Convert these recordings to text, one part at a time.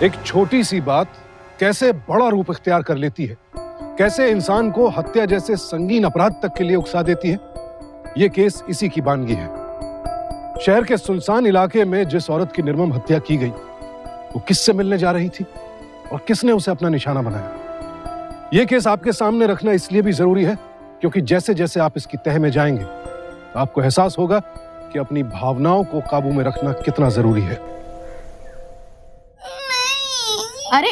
एक छोटी सी बात कैसे बड़ा रूप इख्तियार कर लेती है, कैसे इंसान को हत्या जैसे संगीन अपराध तक के लिए उकसा देती है। यह केस इसी की बानगी है। शहर के सुनसान इलाके में जिस औरत की निर्मम हत्या की गई, वो किससे मिलने जा रही थी और किसने उसे अपना निशाना बनाया। यह केस आपके सामने रखना इसलिए भी जरूरी है क्योंकि जैसे जैसे आप इसकी तह में जाएंगे तो आपको एहसास होगा कि अपनी भावनाओं को काबू में रखना कितना जरूरी है। अरे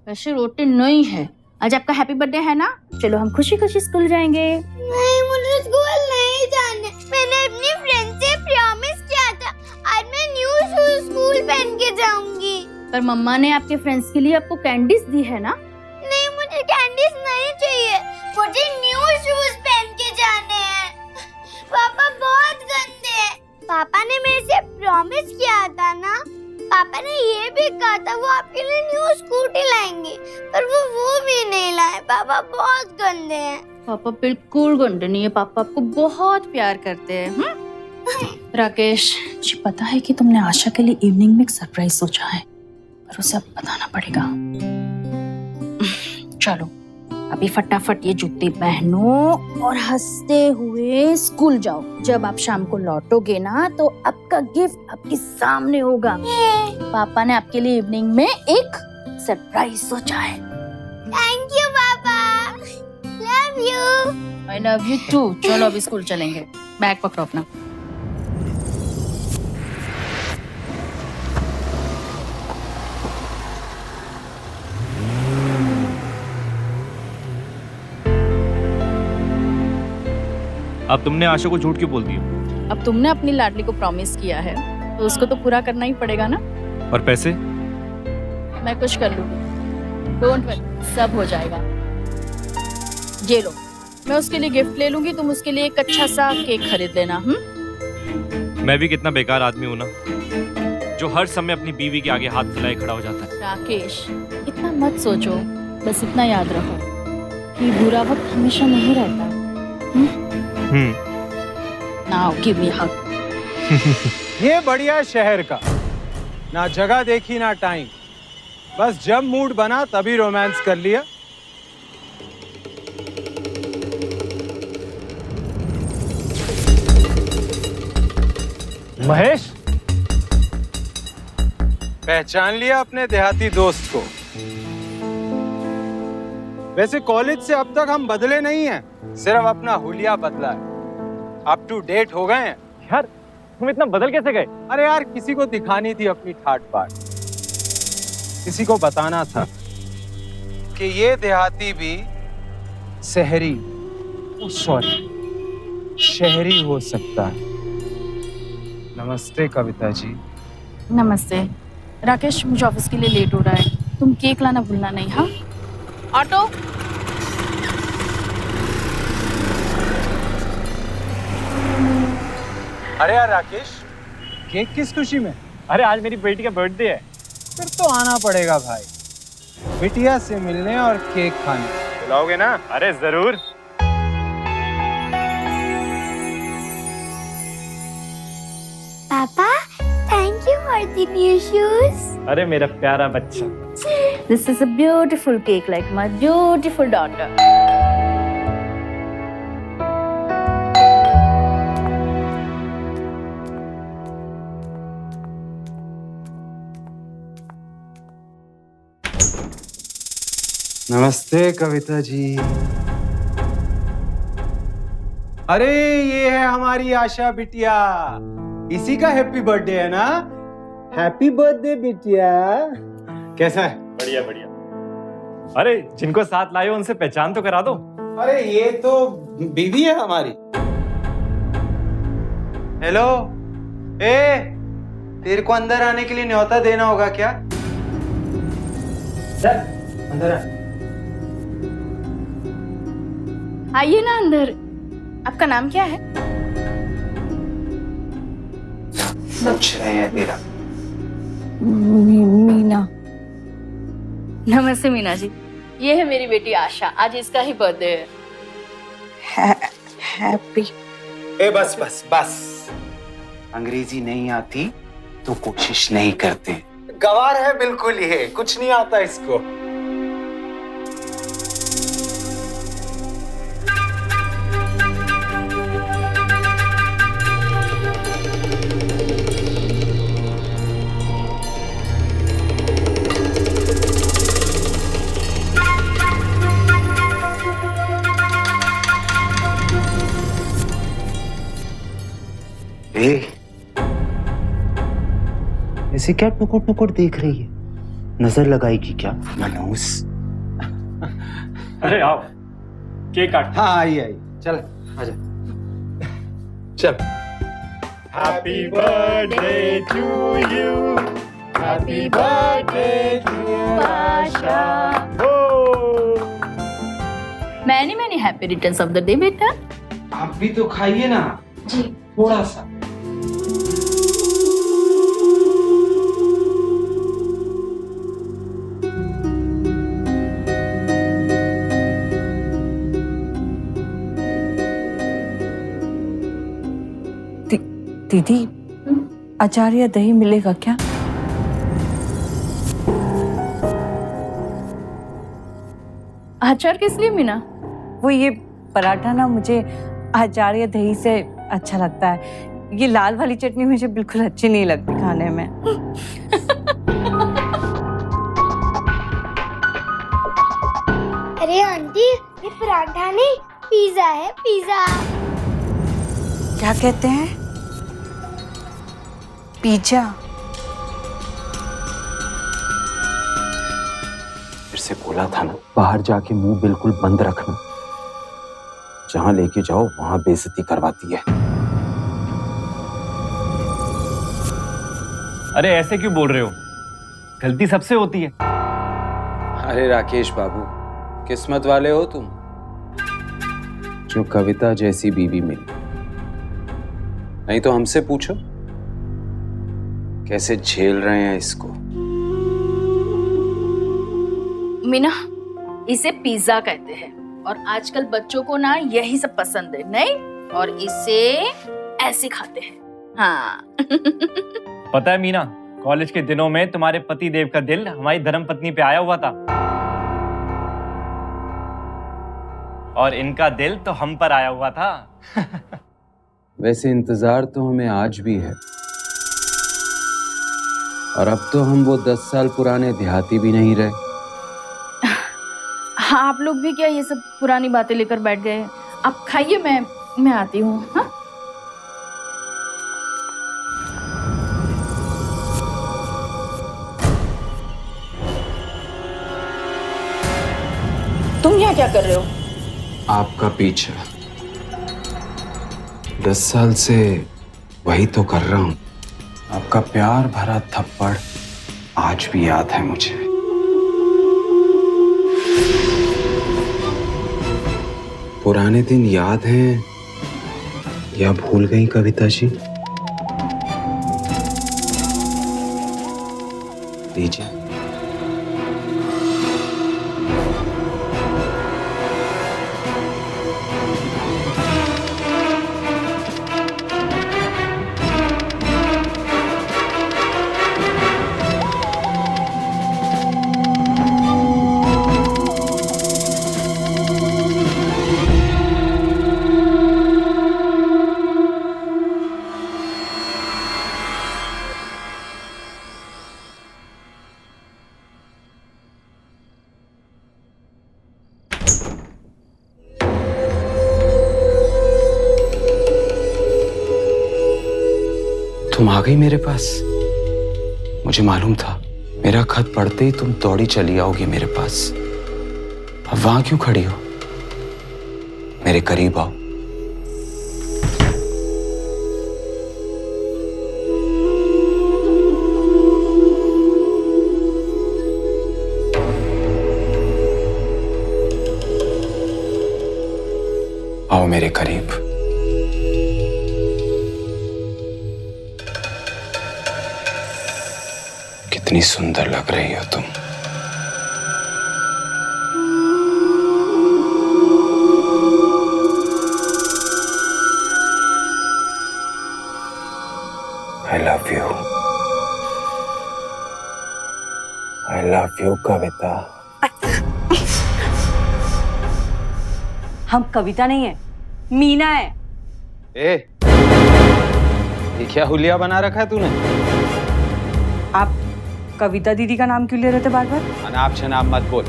वैसे रोटी नहीं है, आज आपका हैप्पी बर्थडे है ना, चलो हम खुशी खुशी स्कूल जाएंगे। नहीं, मुझे स्कूल नहीं जाना। मैंने अपनी फ्रेंड से प्रॉमिस किया था, आज मैं न्यू शूज स्कूल पहन के जाऊंगी। पर मम्मा ने आपके फ्रेंड्स के लिए आपको कैंडीज दी है ना। नहीं, मुझे कैंडीज नहीं चाहिए, मुझे न्यू शूज पहन के जाने हैं। पापा बहुत गंदे हैं। पापा ने मेरे से प्रॉमिस किया था ना, पापा ने ये भी कहा था वो आपके लिए न्यू स्कूटी लाएंगे, पर वो भी नहीं लाए। पापा बहुत गंदे हैं। पापा बिल्कुल गंदे नहीं है, पापा आपको बहुत प्यार करते हैं। राकेश, मुझे पता है कि तुमने आशा के लिए इवनिंग में एक सरप्राइज सोचा है, पर उसे अब बताना पड़ेगा। चलो अभी फटाफट ये जूते पहनो और हंसते हुए स्कूल जाओ। जब आप शाम को लौटोगे ना तो आपका गिफ्ट आपके सामने होगा। पापा ने आपके लिए इवनिंग में एक सरप्राइज सोचा है। थैंक यू पापा, love you. I love you too. चलो अभी स्कूल चलेंगे, बैग पकड़ो अपना। अब तुमने आशा को झूठ क्यों बोल दिया? अब तुमने अपनी लाडली को प्रॉमिस किया है तो उसको तो पूरा करना ही पड़ेगा ना। और पैसे? मैं कुछ कर लूंगी, डोंट वरी, सब हो जाएगा। ये लो, मैं उसके लिए गिफ्ट ले लूंगी, तुम उसके लिए एक अच्छा सा केक खरीद लेना। मैं भी कितना बेकार आदमी हूँ ना, जो हर समय अपनी बीवी के आगे हाथ फैलाए खड़ा हो जाता है। राकेश, इतना मत सोचो, बस इतना याद रखो कि बुरा वक्त हमेशा नहीं रहता। Now give me a hug. ये बढ़िया शहर का ना जगह देखी ना टाइम, बस जब मूड बना तभी रोमांस कर लिया। महेश, पहचान लिया अपने देहाती दोस्त को। वैसे कॉलेज से अब तक हम बदले नहीं हैं, सिर्फ अपना हुलिया बदला है। अप टू डेट हो गए हैं। यार तुम इतना बदल कैसे गए? अरे यार, किसी को दिखानी थी अपनी ठाट बाट, किसी को बताना था कि ये देहाती भी शहरी, सॉरी शहरी हो सकता है। नमस्ते कविता जी। नमस्ते राकेश, मुझे ऑफिस के लिए लेट हो रहा है, तुम केक लाना भूलना नहीं। हाँ, ऑटो। अरे यार राकेश, केक किस खुशी में? अरे आज मेरी बेटी का बर्थडे है। फिर तो आना पड़ेगा भाई, बिटिया से मिलने और केक खाने। बुलाओगे ना? अरे जरूर। पापा, thank you for the new shoes. अरे मेरा प्यारा बच्चा। This is a beautiful cake like my beautiful daughter. नमस्ते कविता जी। अरे ये है हमारी आशा बिटिया, इसी का हैप्पी बर्थडे है ना। हैप्पी बर्थडे बिटिया। कैसा है? बढ़िया बढ़िया। अरे जिनको साथ लाए हो उनसे पहचान तो करा दो। अरे ये तो बीवी है हमारी। हेलो, तेरे को अंदर आने के लिए न्योता देना होगा क्या? चल अंदर आ। आइए ना अंदर। आपका नाम क्या है? पूछ रहे हैं तेरा। मीना। नमस्ते मीना जी, ये है मेरी बेटी आशा, आज इसका ही बर्थडे है। हैप्पी। बस बस बस, अंग्रेजी नहीं आती तो कोशिश नहीं करते। गवार है बिल्कुल, ये कुछ नहीं आता इसको। ऐसे क्या टुकुर टुकुर देख रही है? नजर लगाएगी क्या? मनूस। अरे आओ, केक काट। हाँ आई आई, चल आजा, चल। Happy birthday to you, happy birthday to Asha. Many happy returns of the day बेटा। आप भी तो खाइए ना जी। थोड़ा सा। दीदी, अचार या दही मिलेगा क्या? अचार किस लिए मीना? वो ये पराठा ना मुझे अचार या दही से अच्छा लगता है। ये लाल वाली चटनी मुझे बिल्कुल अच्छी नहीं लगती खाने में। अरे आंटी, ये पराठा नहीं पिज्जा है, पिज्जा। क्या कहते हैं? पिज्जा? फिर से बोला था ना, बाहर जाके मुंह बिल्कुल बंद रखना। जहां लेके जाओ वहां बेइज्जती करवाती है। अरे ऐसे क्यों बोल रहे हो? गलती सबसे होती है। अरे राकेश बाबू, किस्मत वाले हो तुम, जो कविता जैसी बीवी मिली। नहीं तो हमसे पूछो कैसे झेल रहे हैं इसको। मीना, इसे पिज्जा कहते हैं और आजकल बच्चों को ना यही सब पसंद है, नहीं? और इसे ऐसे खाते हैं। हाँ। पता है मीना, कॉलेज के दिनों में तुम्हारे पति देव का दिल हमारी धर्मपत्नी पे आया हुआ था और इनका दिल तो हम पर आया हुआ था। वैसे इंतजार तो हमें आज भी है, और अब तो हम वो 10 साल पुराने देहाती भी नहीं रहे। हाँ, आप लोग भी क्या ये सब पुरानी बातें लेकर बैठ गए? आप खाइए, मैं आती हूँ। हाँ? तुम यहाँ क्या कर रहे हो? आपका पीछा 10 साल से वही तो कर रहा हूं। आपका प्यार भरा थप्पड़ आज भी याद है मुझे। पुराने दिन याद हैं या भूल गई कविता जी? लीजिए। तुम आ गई मेरे पास। मुझे मालूम था मेरा खत पढ़ते ही तुम दौड़ी चली आओगी मेरे पास। अब वहां क्यों खड़ी हो? मेरे करीब आओ। आओ मेरे करीब। कितनी सुंदर लग रही हो तुम। I love you. यू कविता। हम कविता नहीं है, मीना है। ए, ये क्या हुलिया बना रखा है तूने? आप कविता दीदी का नाम क्यों ले रहे थे बार बार? अनाप शनाप मत बोल।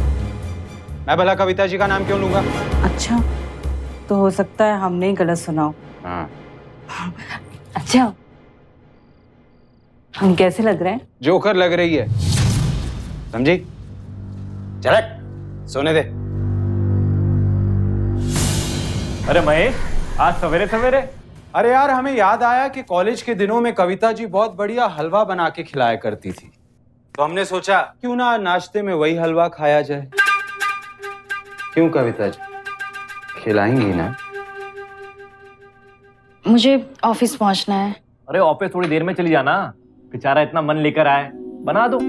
मैं भला कविता जी का नाम क्यों लूंगा? अच्छा, तो हो सकता है हमने ही गलत सुना हो। हाँ। अच्छा, हम कैसे लग रहे हैं? जोकर लग रही है, समझी? चल सोने दे। अरे महेश, आज सवेरे सवेरे। अरे यार, हमें याद आया कि कॉलेज के दिनों में कविता जी बहुत बढ़िया हलवा बना के खिलाया करती थी, तो हमने सोचा क्यों ना नाश्ते में वही हलवा खाया जाए। क्यों कविता जी, खिलाएंगी ना? मुझे ऑफिस पहुंचना है। अरे ऑफिस थोड़ी देर में चली जाना, बेचारा इतना मन लेकर आए, बना दो।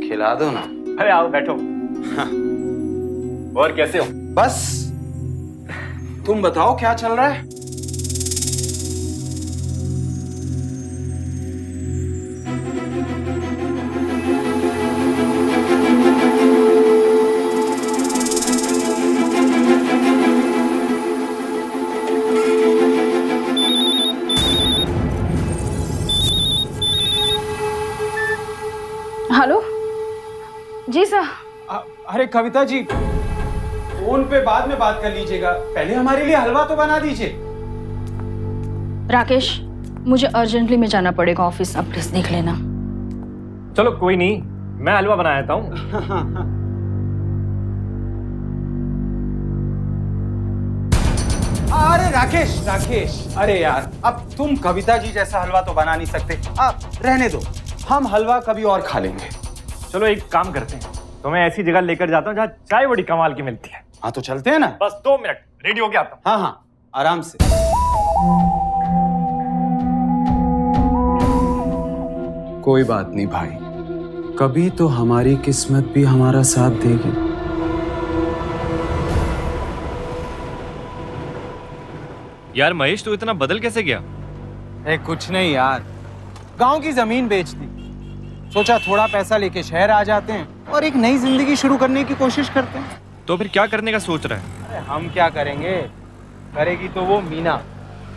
खिला दो ना। अरे आओ बैठो। और कैसे हो? बस तुम बताओ क्या चल रहा है? हेलो जी सर। अरे कविता जी, फोन पे बाद में बात कर लीजिएगा, पहले हमारे लिए हलवा तो बना दीजिए। राकेश, मुझे अर्जेंटली में जाना पड़ेगा ऑफिस, अब प्लीज देख लेना। चलो कोई नहीं, मैं हलवा बना देता हूँ। अरे राकेश, अरे यार, अब तुम कविता जी जैसा हलवा तो बना नहीं सकते। आप रहने दो, हम हलवा कभी और खा लेंगे। चलो एक काम करते हैं, तो मैं ऐसी जगह लेकर जाता हूँ जहाँ चाय बड़ी कमाल की मिलती है। हाँ तो चलते हैं ना। बस 2 मिनट, रेडी होके आता हूँ। हाँ हाँ, आराम से। कोई बात नहीं भाई, कभी तो हमारी किस्मत भी हमारा साथ देगी। यार महेश, तू इतना बदल कैसे गया? कुछ नहीं यार, गांव की जमीन बेच दी, सोचा थोड़ा पैसा लेके शहर आ जाते हैं और एक नई जिंदगी शुरू करने की कोशिश करते हैं। तो फिर क्या करने का सोच रहा है? अरे हम क्या करेंगे, करेगी तो वो मीना।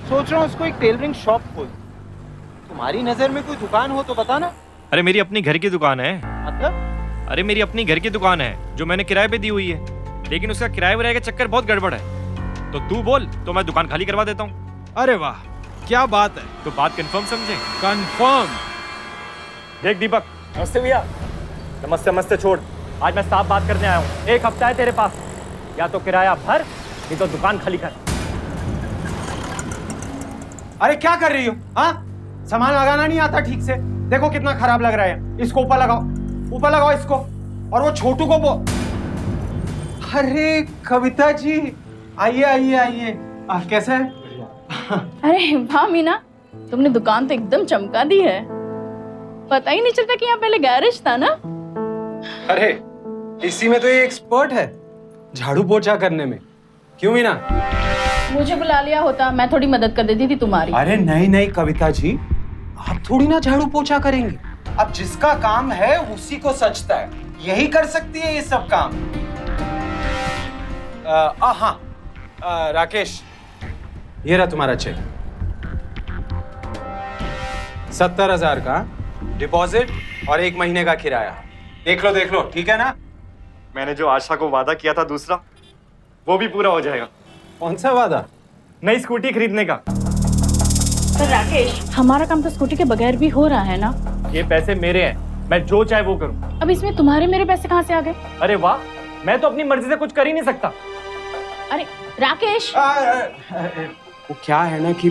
सोच रहा हूँ उसको एक टेलरिंग शॉप खोल। तुम्हारी नजर में कोई दुकान हो तो बता ना। अरे मेरी अपनी घर की दुकान है। मतलब? अरे मेरी अपनी घर की दुकान है जो मैंने किराए पे दी हुई है, लेकिन उसका किराए वराए का चक्कर बहुत गड़बड़ है। तो तू बोल तो मैं दुकान खाली करवा देता हूँ। अरे वाह, क्या बात है। तो बात कंफर्म समझे? कंफर्म। देख दीपक। नमस्ते भैया। नमस्ते छोड़, आज मैं साफ बात करने आया हूँ। 1 हफ्ता है तेरे पास, या तो किराया भर नहीं तो दुकान खाली कर। अरे क्या कर रही हो? हाँ, सामान लगाना नहीं आता ठीक से। देखो कितना खराब लग रहा है। इसको ऊपर लगाओ इसको। और वो छोटू को अरे कविता जी, आइए। कैसा है? अरे वाह मीना, तुमने दुकान तो एकदम चमका दी है। पता ही नहीं चलता कि यहाँ पहले गैरेज था ना। अरे इसी में तो ये एक्सपर्ट है, झाड़ू पोछा करने में। क्यों मीना? मुझे बुला लिया होता, मैं थोड़ी मदद कर देती थी तुम्हारी। अरे नहीं कविता जी, आप थोड़ी ना झाड़ू पोछा करेंगे। अब जिसका काम है उसी को सचता है, यही कर सकती है ये सब काम। हाँ, राकेश, ये रहा तुम्हारा चेक। 70,000 का डिपॉजिट और 1 महीने का किराया। देख लो, ठीक है ना? मैंने जो आशा को वादा किया था दूसरा, वो भी पूरा हो जाएगा। कौन सा वादा? नई स्कूटी खरीदने का। पर राकेश, हमारा काम तो स्कूटी के बगैर भी हो रहा है ना। ये पैसे मेरे हैं, मैं जो चाहे वो करूं। अब इसमें तुम्हारे मेरे पैसे कहाँ से आ गए? अरे वाह, मैं तो अपनी मर्जी से कुछ कर ही नहीं सकता। अरे राकेश, वो क्या है ना कि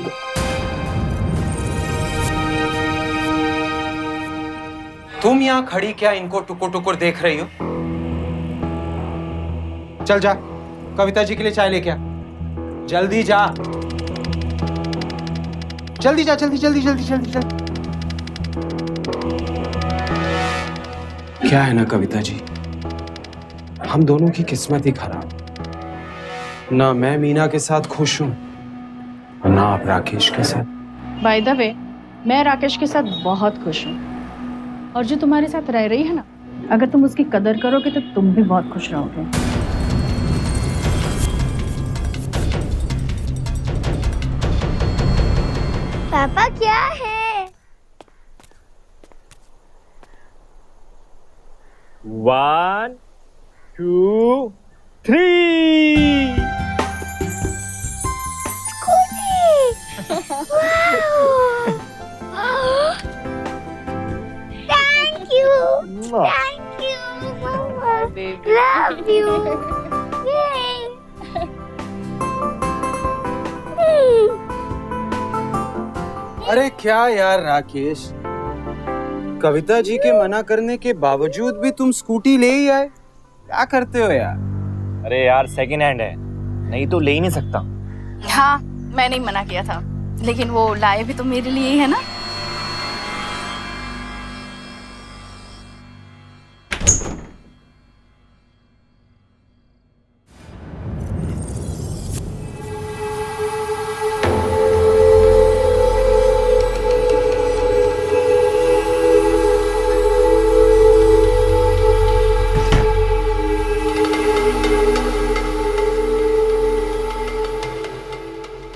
तुम यहाँ खड़ी क्या इनको टुकुर टुकुर देख रही हो? चल जा, कविता जी के लिए चाय लेके आ। जल्दी जा, जल्दी। क्या है ना कविता जी, हम दोनों की किस्मत ही खराब। ना मैं मीना के साथ खुश हूं, ना आप राकेश के साथ। बाय द वे, मैं राकेश के साथ बहुत खुश हूँ, और जो तुम्हारे साथ रह रही है ना, अगर तुम उसकी कदर करोगे तो तुम भी बहुत खुश रहोगे। पापा क्या है? 1 2 3 Thank you. Thank you, Mama. Love you. Yay. अरे क्या यार राकेश, कविता जी के मना करने के बावजूद भी तुम स्कूटी ले ही आए, क्या करते हो यार? अरे यार सेकंड हैंड है, नहीं तो ले ही नहीं सकता। हाँ, मैंने ही मना किया था, लेकिन वो लाए भी तो मेरे लिए ही है ना।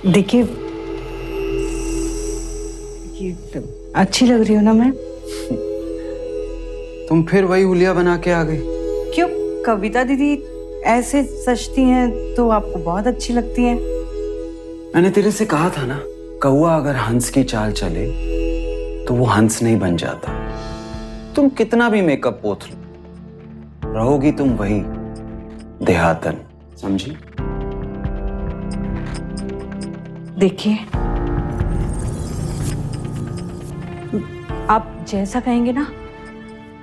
देखिए, ये अच्छी लग रही हो ना मैं? तुम फिर वही हुलिया बना के आ गई। क्यों, कविता दीदी ऐसे सजती हैं तो आपको बहुत अच्छी लगती हैं। मैंने तेरे से कहा था ना, कौवा अगर हंस की चाल चले तो वो हंस नहीं बन जाता। तुम कितना भी मेकअप पोत लो, रहोगी तुम वही देहातन, समझी? देखिए, आप जैसा कहेंगे ना,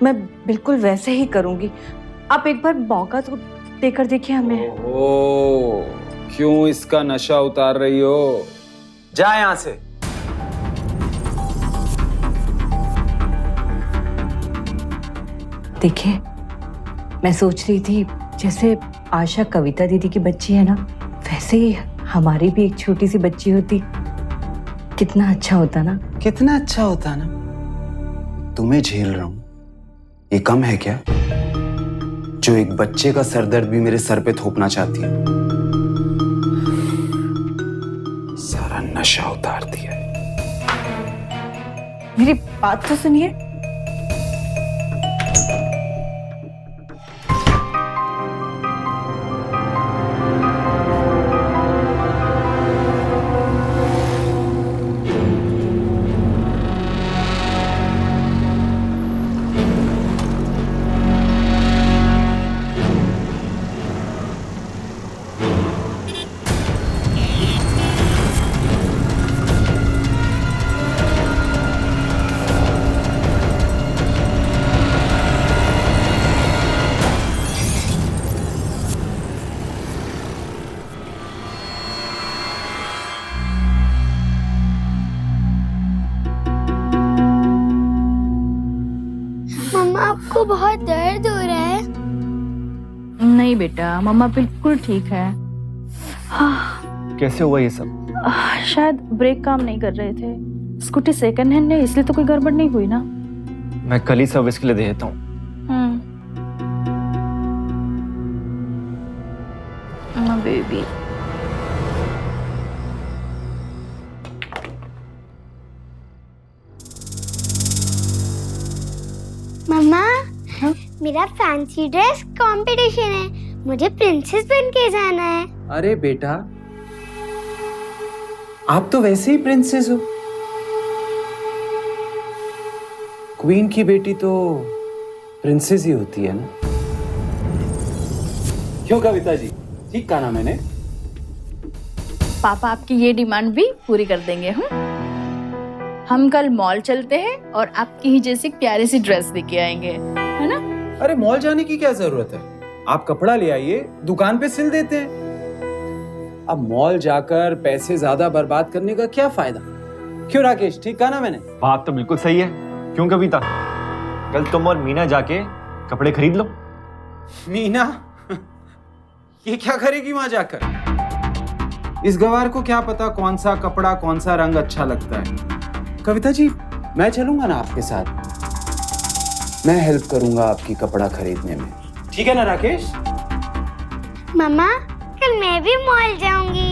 मैं बिल्कुल वैसे ही करूंगी। आप एक बार मौका तो देकर देखिए हमें। ओह, क्यों इसका नशा उतार रही हो? जा यहां से। देखिए, मैं सोच रही थी जैसे आशा कविता दीदी की बच्ची है ना, वैसे ही हमारी भी एक छोटी सी बच्ची होती, कितना अच्छा होता ना। कितना अच्छा होता ना। तुम्हें झेल रहा हूं, ये कम है क्या, जो एक बच्चे का सरदर्द भी मेरे सर पे थोपना चाहती है? सारा नशा उतार दिया। मेरी बात तो सुनिए। मम्मा आपको बहुत दर्द हो रहा है? नहीं बेटा, मम्मा बिल्कुल ठीक है। कैसे हुआ ये सब? शायद ब्रेक काम नहीं कर रहे थे। स्कूटी सेकंड हैंड है, इसलिए तो कोई गड़बड़ नहीं हुई ना। मैं कल ही सर्विस के लिए दे देता हूँ। बेबी, मम्मा, मेरा फैंसी ड्रेस कंपटीशन है, मुझे प्रिंसेस बन के जाना है। अरे बेटा, आप तो वैसे ही प्रिंसेस हो। क्वीन की बेटी तो प्रिंसेस ही होती है ना। क्यों कविता जी, ठीक कहा ना मैंने? पापा आपकी ये डिमांड भी पूरी कर देंगे। हम कल मॉल चलते हैं और आपकी ही जैसी प्यारी सी ड्रेस लेके आएंगे, है ना? अरे मॉल जाने की क्या जरूरत है, आप कपड़ा ले आइए, दुकान पे सिल देते हैं। अब मॉल जाकर पैसे ज्यादा बर्बाद करने का क्या फायदा? क्यों राकेश, ठीक कहा ना मैंने? बात तो बिल्कुल सही है। क्यों कविता, कल तुम और मीना जाके कपड़े खरीद लो। मीना ये क्या करेगी वहां जाकर? इस गवार को क्या पता कौन सा कपड़ा कौन सा रंग अच्छा लगता है। कविता जी, मैं चलूंगा ना आपके साथ। मैं हेल्प करूंगा आपकी कपड़ा खरीदने में। ठीक है ना राकेश? मम्मा कल मैं भी मॉल जाऊंगी।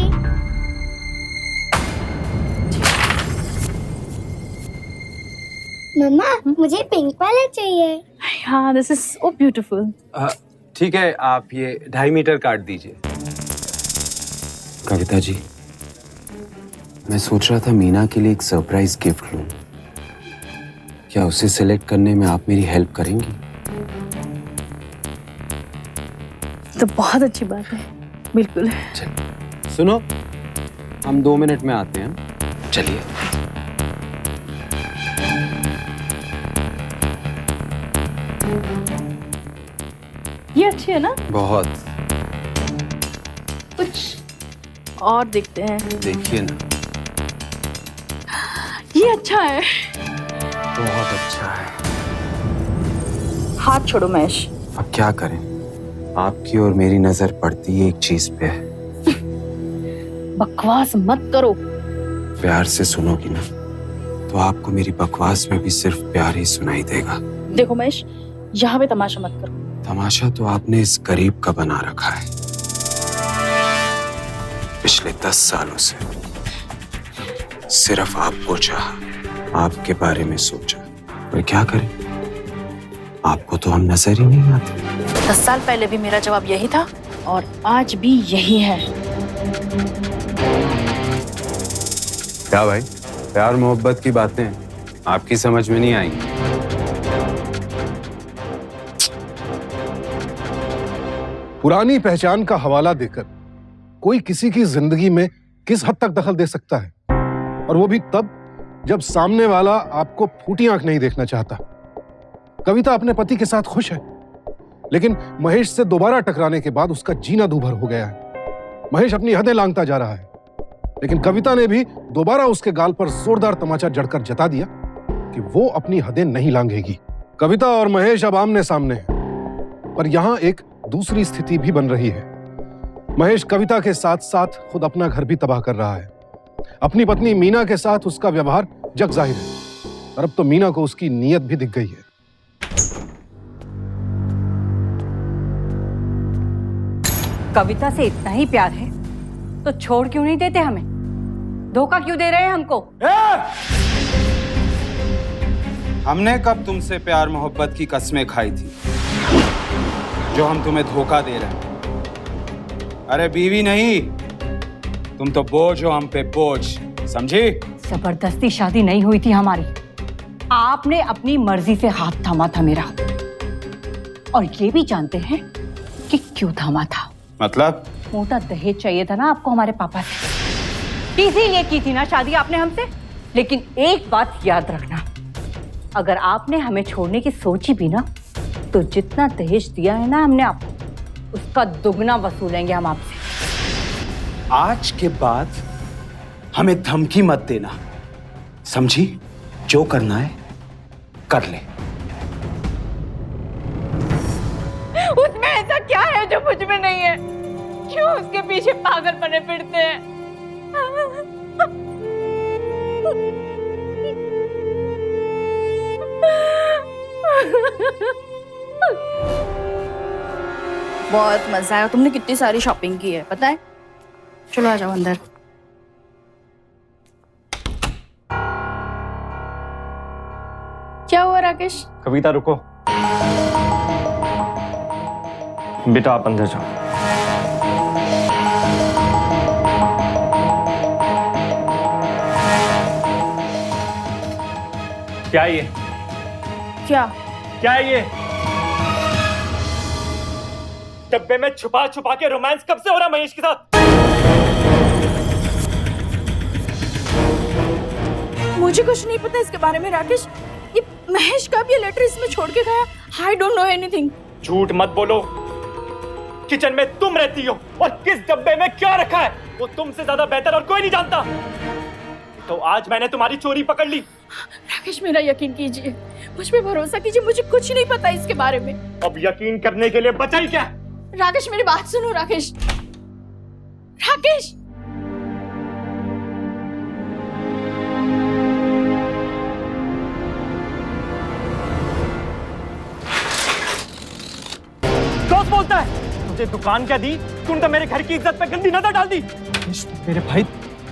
मम्मा मुझे पिंक वाला चाहिए। हाँ, दिस इज सो ब्यूटीफुल। ठीक है, आप ये 2.5 मीटर काट दीजिए। कविता जी, मैं सोच रहा था मीना के लिए एक सरप्राइज गिफ्ट लूं। क्या उसे सिलेक्ट करने में आप मेरी हेल्प करेंगी? तो बहुत अच्छी बात है, बिल्कुल। सुनो, हम 2 मिनट में आते हैं। चलिए। ये अच्छी है ना? बहुत। कुछ और देखते हैं। देखिए ना, ये अच्छा है। बहुत अच्छा है। हाथ छोड़ो महेश। अब क्या करें, आपकी और मेरी नजर पड़ती है एक चीज पे। बकवास मत करो। प्यार से सुनोगी ना तो आपको मेरी बकवास में भी सिर्फ प्यार ही सुनाई देगा। देखो महेश, यहाँ पे तमाशा मत करो। तमाशा तो आपने इस गरीब का बना रखा है पिछले 10 सालों से। सिर्फ आपको चाहा, आपके बारे में सोचा, पर क्या करें, आपको तो हम नजर ही नहीं आते। 10 साल पहले भी मेरा जवाब यही था और आज भी यही है। क्या भाई, प्यार मोहब्बत की बातें आपकी समझ में नहीं आएंगी? पुरानी पहचान का हवाला देकर कोई किसी की जिंदगी में किस हद तक दखल दे सकता है, और वो भी तब जब सामने वाला आपको फूटी आंख नहीं देखना चाहता। कविता अपने पति के साथ खुश है, लेकिन महेश से दोबारा टकराने के बाद उसका जीना दूभर हो गया है। महेश अपनी हदें लांघता जा रहा है, लेकिन कविता ने भी दोबारा उसके गाल पर जोरदार तमाचा जड़कर जता दिया कि वो अपनी हदें नहीं लांघेगी। कविता और महेश अब आमने सामने हैं, पर यहां एक दूसरी स्थिति भी बन रही है। महेश कविता के साथ साथ खुद अपना घर भी तबाह कर रहा है। अपनी पत्नी मीना के साथ उसका व्यवहार जग जाहिर है, और अब तो मीना को उसकी नीयत भी दिख गई है। कविता से इतना ही प्यार है तो छोड़ क्यों नहीं देते हमें? धोखा क्यों दे रहे हैं हमको? हमने कब तुमसे प्यार मोहब्बत की कस्में खाई थी जो हम तुम्हें धोखा दे रहे हैं? अरे बीवी नहीं, तुम तो बोझ हो हम पे, बोझ, समझी? जबरदस्ती शादी नहीं हुई थी हमारी। आपने अपनी मर्जी से हाथ थामा था मेरा, और ये भी जानते हैं कि क्यों थामा था। मतलब? मोटा दहेज चाहिए था ना आपको हमारे पापा से, इसीलिए की थी ना शादी आपने हमसे। लेकिन एक बात याद रखना, अगर आपने हमें छोड़ने की सोची भी ना, तो जितना दहेज दिया है ना हमने आपको, उसका दुगना वसूलेंगे हम आपसे। आज के बाद हमें धमकी मत देना, समझी? जो करना है कर ले। उसमें ऐसा क्या है जो मुझ में नहीं है? क्यों उसके पीछे पागल बने फिरते हैं? बहुत मजा आया। तुमने कितनी सारी शॉपिंग की है पता है? चलो आ जाओ अंदर। क्या हुआ राकेश? कविता रुको, बेटा आप अंदर जाओ। क्या है ये? क्या? क्या है ये? डब्बे में छुपा छुपा के रोमांस कब से हो रहा है महेश के साथ? मुझे कुछ नहीं पता इसके बारे में राकेश। ये महेश कब ये लेटर इसमें छोड़ के गया? I don't know anything। झूठ मत बोलो। किचन में तुम रहती हो और किस डब्बे में क्या रखा है वो तुमसे ज्यादा बेहतर और कोई नहीं जानता। तो आज मैंने तुम्हारी चोरी पकड़ ली। राकेश मेरा यकीन कीजिए, मुझ पे भरोसा कीजिए, मुझे कुछ नहीं पता इसके बारे में। अब यकीन करने के लिए बचा ही क्या? राकेश मेरी बात सुनो राकेश। राकेश मुझे दुकान क्या दी, तूने तो मेरे घर की इज्जत पे गंदी नजर डाल दी। मेरे भाई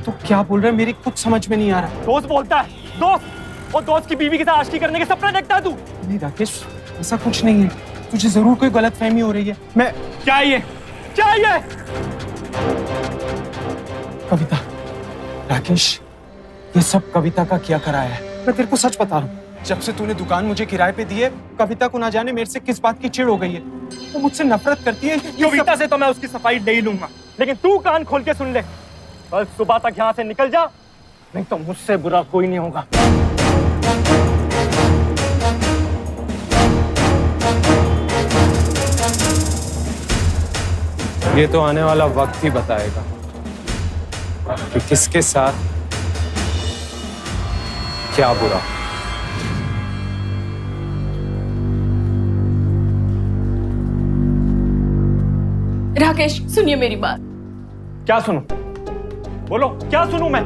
तू क्या बोल रहा है, मेरी कुछ समझ में नहीं आ रहा। दोस्त बोलता है, दोस्त, और दोस्त की बीवी के साथ आशिकी करने के सपना देखता है तू। नहीं राकेश, ऐसा कुछ नहीं है, तुझे जरूर कोई गलतफहमी हो रही है। मैं क्या ये, क्या ये? कविता, राकेश, ये सब कविता का किया कराया है। मैं तेरे को सच बता रहा हूँ, जब से तूने दुकान मुझे किराए पे दी है, कविता को ना जाने मेरे से किस बात की चिढ़ हो गई है। वो मुझसे नफरत करती है। कविता से तो मैं उसकी सफाई नहीं लूंगा, लेकिन तू कान खोल के सुन ले, कल सुबह तक यहाँ से निकल जा, नहीं तो मुझसे बुरा कोई नहीं होगा। ये तो आने वाला वक्त ही बताएगा कि किसके साथ क्या बुरा। राकेश सुनिए मेरी बात। क्या सुनूं? बोलो, क्या सुनूं मैं?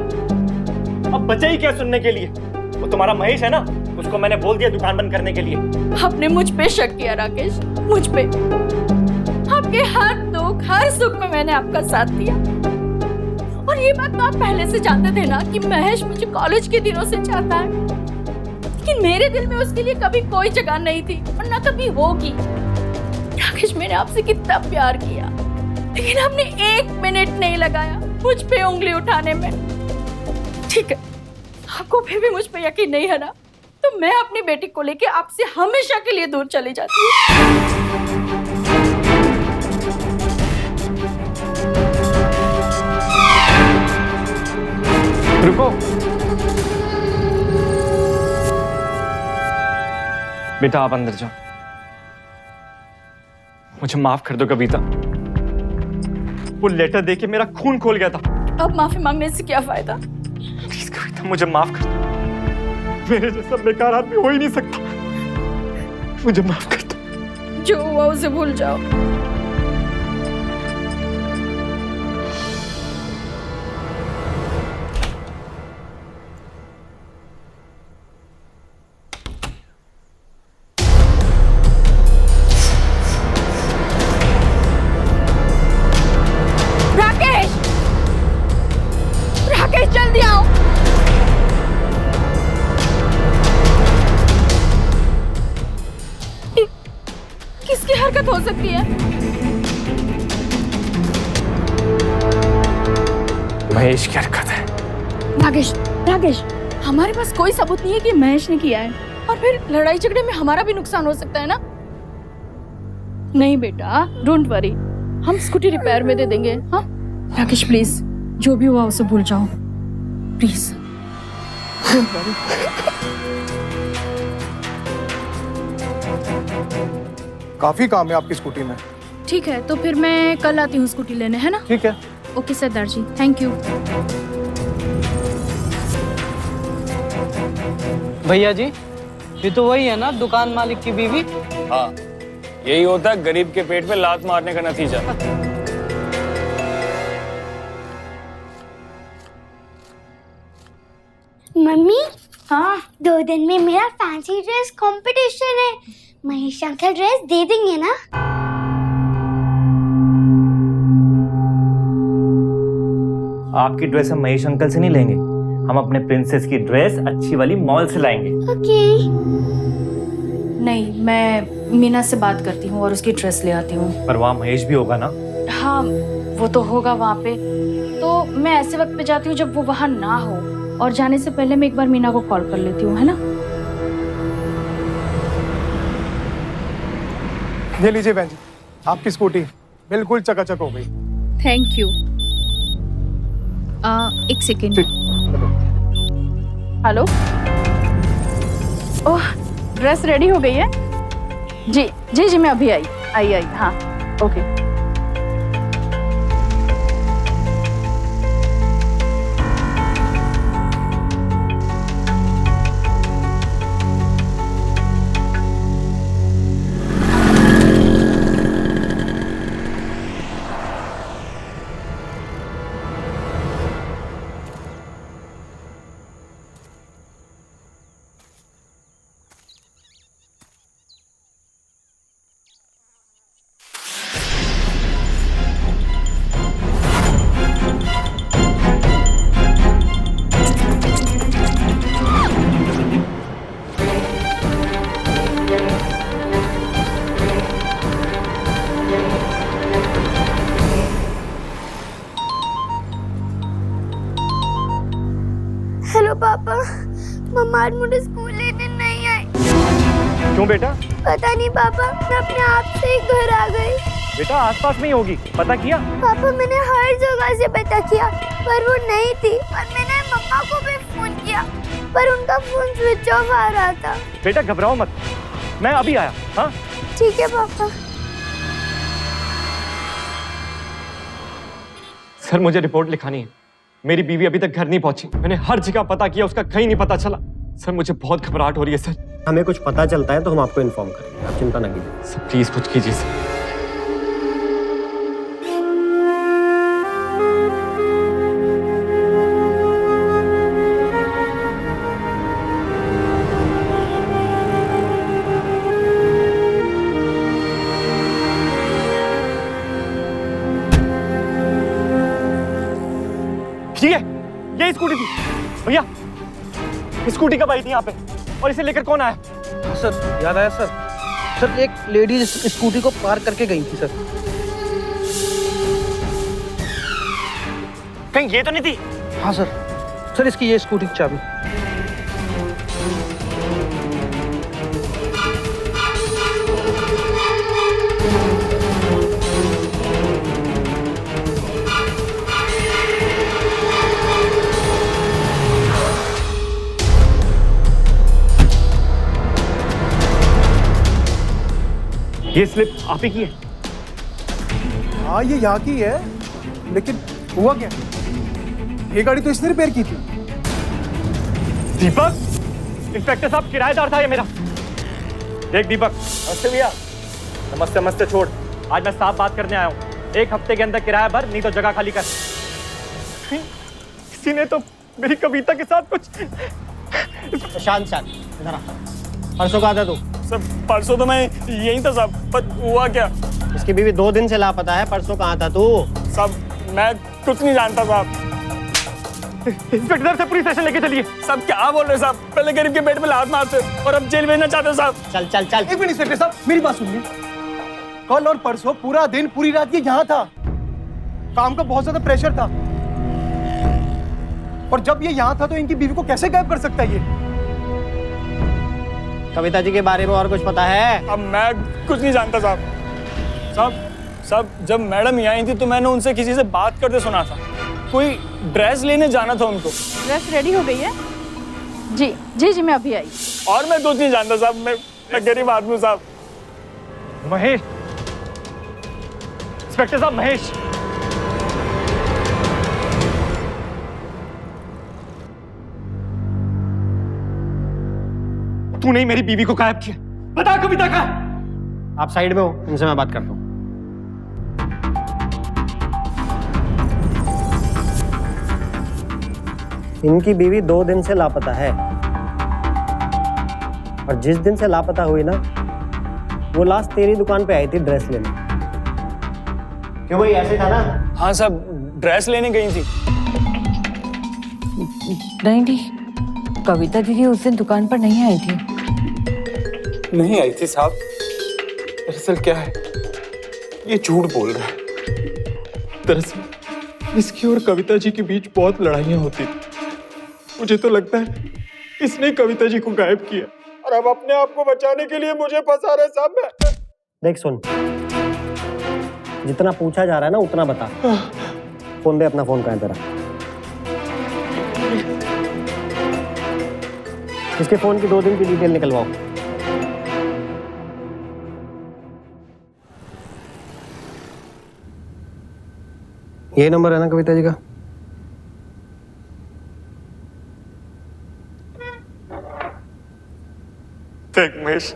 अब बचे ही क्या सुनने के लिए? वो तुम्हारा महेश है ना, उसको मैंने बोल दिया दुकान बंद करने के लिए। आपने मुझ पे शक किया राकेश, मुझ पे। आपके हर दुख हर सुख में मैंने आपका साथ दिया, और ये बात तो आप पहले से जानते थे ना कि महेश मुझे कॉलेज के दिनों से चाहता है, लेकिन मेरे दिल में उसके लिए कभी कोई जगह नहीं थी और ना कभी होगी। राकेश, मैंने आपसे कितना प्यार किया, लेकिन आपने 1 मिनट नहीं लगाया मुझ पे उंगली उठाने में। ठीक है, आपको फिर भी मुझ पे यकीन नहीं है ना, तो मैं अपनी बेटी को लेके आपसे हमेशा के लिए दूर चली जाती हूँ। रुको, बेटा आप अंदर जाओ। मुझे माफ कर दो कविता, वो लेटर देके मेरा खून खोल गया था। अब माफी मांगने से क्या फायदा? प्लीज कविता, मुझे माफ कर दो, मेरे जैसा बेकार आदमी हो ही नहीं सकता, मुझे माफ कर दो। जो हुआ उसे भूल जाओ। जल्दी आओ। किसकी हरकत हो सकती है? महेश की हरकत है। राकेश, राकेश, हमारे पास कोई सबूत नहीं है कि महेश ने किया है, और फिर लड़ाई झगड़े में हमारा भी नुकसान हो सकता है ना। नहीं बेटा, डोंट वरी, हम स्कूटी रिपेयर में दे देंगे। हाँ राकेश, प्लीज जो भी हुआ उसे भूल जाओ, प्लीज डोंट वरी। काफी काम है आपकी स्कूटी में। ठीक है, तो फिर मैं कल आती हूँ स्कूटी लेने, है ना? ठीक है। Okay Sardar ji, thank you. भैया जी, ये तो वही है ना दुकान मालिक की बीवी? हाँ, यही होता है गरीब के पेट पे लात मारने का नतीजा। मम्मी, हाँ 2 दिन में मेरा फैंसी ड्रेस कंपटीशन है, महेश अंकल ड्रेस दे देंगे ना? आपकी ड्रेस हम महेश अंकल से नहीं लेंगे, हम अपने प्रिंसेस की ड्रेस अच्छी वाली मॉल से लाएंगे। ओके। नहीं, मैं मीना से बात करती हूँ और उसकी ड्रेस ले आती हूँ। पर वहाँ महेश भी होगा ना? हाँ वो तो होगा वहाँ पे, तो मैं ऐसे वक्त पे जाती हूँ जब वो वहाँ ना हो, और जाने से पहले मैं एक बार मीना को कॉल कर लेती हूँ, है ना? ये लीजिए बहन जी, आपकी स्कूटी बिल्कुल चकाचक हो गई। Thank you. एक सेकेंड। हेलो, ओह ड्रेस रेडी हो गई है? जी जी जी, मैं अभी आई। हाँ ओके। पापा, मम्मा आज मुझे स्कूल लेने नहीं आई। क्यों बेटा? पता नहीं पापा, मैं अपने आप से ही घर आ गई। बेटा आसपास में ही होगी, पता किया? पापा मैंने हर जगह से पता किया पर वो नहीं थी, और मैंने मम्मा को भी फोन किया पर उनका फोन स्विच ऑफ आ रहा था। बेटा घबराओ मत, मैं अभी आया। हाँ ठीक है पापा। सर मुझे रिपोर्ट लिखानी है, मेरी बीवी अभी तक घर नहीं पहुंची। मैंने हर जगह पता किया, उसका कहीं नहीं पता चला। सर मुझे बहुत घबराहट हो रही है सर। हमें कुछ पता चलता है तो हम आपको इन्फॉर्म करेंगे, आप चिंता न कीजिए। सर प्लीज कुछ कीजिए सर। ये स्कूटी थी भैया, स्कूटी कब आई थी यहाँ पे और इसे लेकर कौन आया? हाँ सर, याद आया सर। सर एक लेडीज स्कूटी को पार करके गई थी सर। कहीं ये तो नहीं थी? हाँ सर। सर इसकी ये स्कूटी की चाबी। ये स्लिप आप ही की है? हाँ ये यहाँ की है, लेकिन हुआ क्या? ये गाड़ी तो इसने रिपेयर की थी। दीपक, इंस्पेक्टर साहब किराएदार था ये मेरा। देख दीपक। नमस्ते भैया। नमस्ते नमस्ते छोड़, आज मैं साफ बात करने आया हूँ। 1 हफ्ते के अंदर किराया भर, नहीं तो जगह खाली कर। किसी ने तो मेरी कविता के साथ कुछ। शांत शांत, इधर आ। परसों कहा था तू? सब परसों तो मैं यहीं था साहब, पर हुआ क्या? इसकी बीवी 2 दिन से लापता है, परसों कहाँ था तू? सब मैं कुछ नहीं जानता साहब। इंस्पेक्टर साहब से पुलिस स्टेशन लेके चलिए। सब क्या बोल रहे साहब? पहले गरीब के पेट में लात मारते और अब जेल भेजना चाहते हो साहब। चल चल चल। एक मिनट इंस्पेक्टर साहब, मेरी बात सुनिए। कल और परसों पूरा दिन पूरी रात ये यहाँ था। काम का बहुत ज्यादा प्रेशर था, और जब ये यहाँ था तो इनकी बीवी को कैसे गायब कर सकता है ये? कविता जी के बारे में और कुछ पता है? अब मैं कुछ नहीं जानता साहब। साहब जब मैडम यहाँ आई थी तो मैंने उनसे किसी से बात करते सुना था। कोई ड्रेस लेने जाना था उनको। ड्रेस रेडी हो गई है? जी जी जी मैं अभी आई। और मैं कुछ नहीं जानता साहब, मैं गरीब आदमी हूँ साहब। महेश, इंस्पेक्टर साहब महेश। तूने मेरी बीवी को गायब किया, बता कविता का। आप साइड में हो, इनसे मैं बात करता हूँ। इनकी बीवी 2 दिन से लापता है, और जिस दिन से लापता हुई ना, वो लास्ट तेरी दुकान पे आई थी ड्रेस लेने। क्यों भाई, ऐसे था ना? हाँ साहब, ड्रेस लेने गई थी। नहीं, कविता दीदी उस दिन दुकान पर नहीं आई थी। नहीं आई थी साहब। दरअसल क्या है, ये झूठ बोल रहा है। दरअसल इसकी और कविता जी के बीच बहुत लड़ाइयाँ होती थी। मुझे तो लगता है इसने कविता जी को गायब किया और अब अपने आप को बचाने के लिए मुझे फंसा रहे साहब। देख सुन, जितना पूछा जा रहा है ना उतना बता। फोन दे अपना। फोन कहाँ है तेरा? इसके फोन की 2 दिन की डिटेल निकलवाओ। ये नंबर है ना कविता जी का? देख महेश,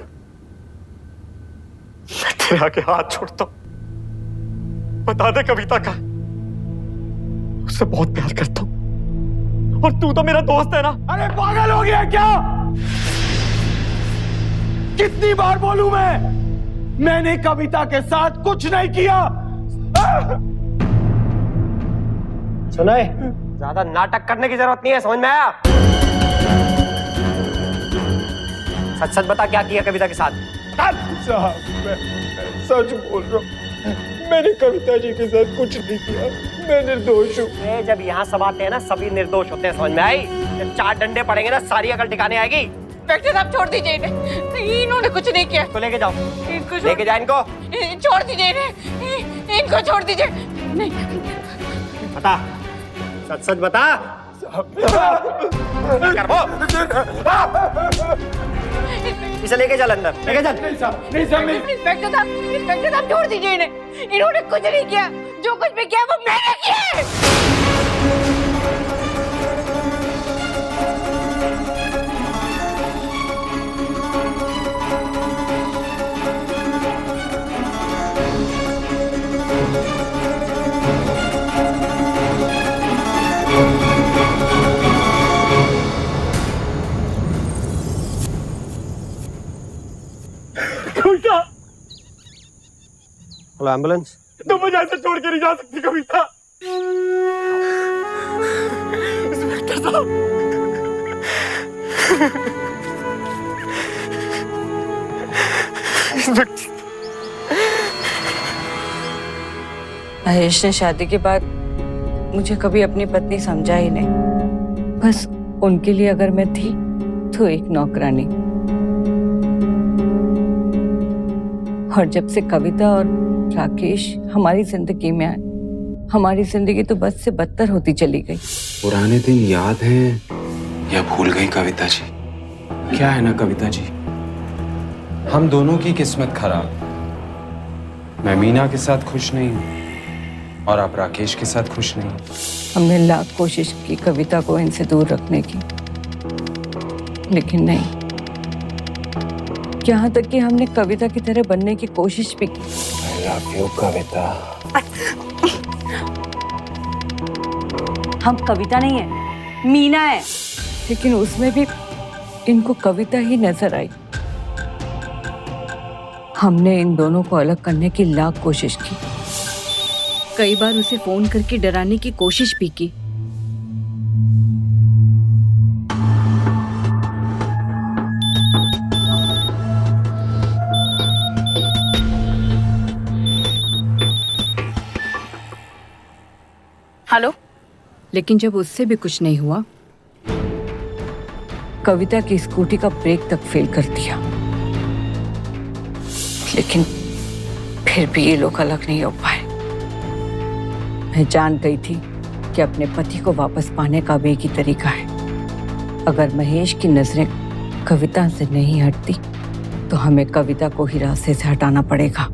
मैं तेरे आगे हाथ छोड़ता हूं, बता दे कविता का। उससे बहुत प्यार करता हूं, और तू तो मेरा दोस्त है ना। अरे पागल हो गया क्या? कितनी बार बोलूं मैंने कविता के साथ कुछ नहीं किया। सुनाए, ज्यादा नाटक करने की जरूरत नहीं है, समझ में आया? सच सच बता, क्या किया कविता के साथ? साहब मैं सच बोल रहा हूं। मैंने कविता जी के साथ कुछ नहीं किया, मैं निर्दोष हूँ। जब यहाँ सब आते हैं ना सभी निर्दोष होते हैं, समझ में आई? जब 4 डंडे पड़ेंगे ना सारी अकल ठिकाने आएगी। इंस्पेक्टर साहब छोड़ दीजिए इन्हें, इन्होंने कुछ नहीं किया। तो लेके जाओ, इनको लेके जाओ इनको। छोड़ दीजिए इन्हें, इनको छोड़ दीजिए। नहीं बता, सच सच बता। कर वो। इसे लेके चल अंदर, लेके चल। इंस्पेक्टर साहब छोड़ दीजिए इन्हें, इन्होंने कुछ नहीं किया, जो कुछ भी किया वो मैंने किया है। कविता, हेलो एम्बुलेंस। तुम मुझे ऐसे छोड़ के नहीं जा सकती कविता। इंस्पेक्टर साहब, महेश ने शादी के बाद मुझे कभी अपनी पत्नी समझा ही नहीं, बस उनके लिए अगर मैं थी तो एक नौकरानी। और जब से कविता और राकेश हमारी जिंदगी में आए, हमारी जिंदगी तो बद से बदतर होती चली गई। पुराने दिन याद हैं या भूल गई कविता जी? क्या है ना कविता जी, हम दोनों की किस्मत खराब। मैं मीना के साथ खुश नहीं हूं और आप राकेश के साथ खुश नहीं। हमने लाख कोशिश की कविता को इनसे दूर रखने की, लेकिन नहीं। यहाँ तक कि हमने कविता की तरह बनने की कोशिश भी की। I love you, कविता। हम कविता नहीं है, मीना है। लेकिन उसमें भी इनको कविता ही नजर आई। हमने इन दोनों को अलग करने की लाख कोशिश की, कई बार उसे फोन करके डराने की कोशिश भी की। हेलो। लेकिन जब उससे भी कुछ नहीं हुआ, कविता की स्कूटी का ब्रेक तक फेल कर दिया। लेकिन फिर भी ये लोग अलग नहीं हो पाए। मैं जान गई थी कि अपने पति को वापस पाने का अब एक ही तरीका है। अगर महेश की नजरें कविता से नहीं हटती तो हमें कविता को ही रास्ते से हटाना पड़ेगा।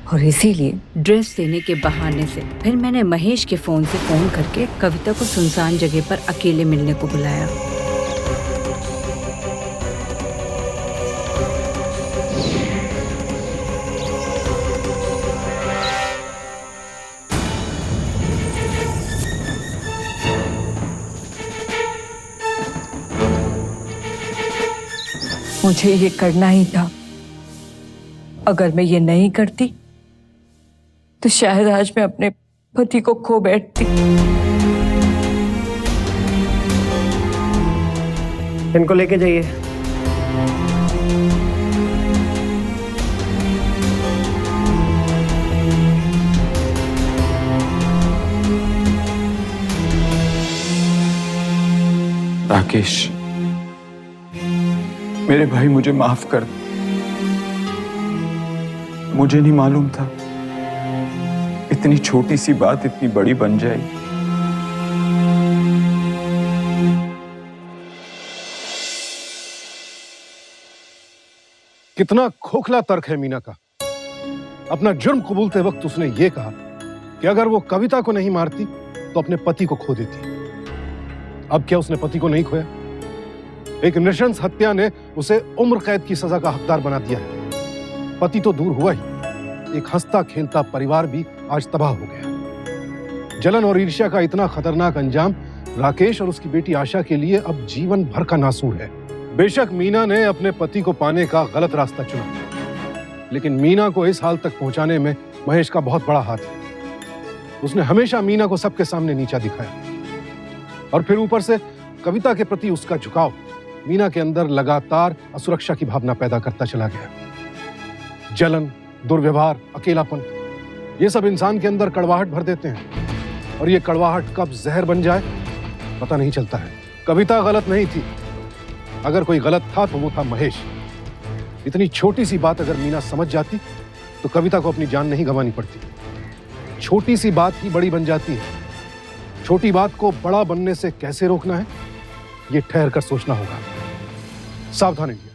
और इसीलिए ड्रेस देने के बहाने से फिर मैंने महेश के फोन से फोन करके कविता को सुनसान जगह पर अकेले मिलने को बुलाया। मुझे ये करना ही था। अगर मैं ये नहीं करती तो शायद आज मैं अपने पति को खो बैठती। इनको लेके जाइए। राकेश, मेरे भाई मुझे माफ कर। मुझे नहीं मालूम था इतनी छोटी सी बात इतनी बड़ी बन जाएगी। कितना खोखला तर्क है मीना का। अपना जुर्म कबूलते वक्त उसने ये कहा कि अगर वो कविता को नहीं मारती तो अपने पति को खो देती। अब क्या उसने पति को नहीं खोया? एक नृशंस हत्या ने उसे उम्र कैद की सजा का हकदार बना दिया है। पति तो दूर हुआ ही, एक हंसता खेलता परिवार भी आज तबाह हो गया। जलन और ईर्ष्या का इतना खतरनाक अंजाम राकेश और उसकी बेटी आशा के लिए अब जीवन भर का नासूर है। बेशक मीना ने अपने पति को पाने का गलत रास्ता चुना, लेकिन मीना को इस हाल तक पहुंचाने में महेश का बहुत बड़ा हाथ है। उसने हमेशा मीना को सबके सामने नीचा दिखाया और फिर ऊपर से कविता के प्रति उसका झुकाव मीना के अंदर लगातार असुरक्षा की भावना पैदा करता चला गया। जलन, दुर्व्यवहार, अकेलापन, ये सब इंसान के अंदर कड़वाहट भर देते हैं और ये कड़वाहट कब जहर बन जाए पता नहीं चलता है। कविता गलत नहीं थी, अगर कोई गलत था तो वो था महेश। इतनी छोटी सी बात अगर मीना समझ जाती तो कविता को अपनी जान नहीं गंवानी पड़ती। छोटी सी बात ही बड़ी बन जाती है। छोटी बात को बड़ा बनने से कैसे रोकना है ये ठहर कर सोचना होगा। सावधान रहिए।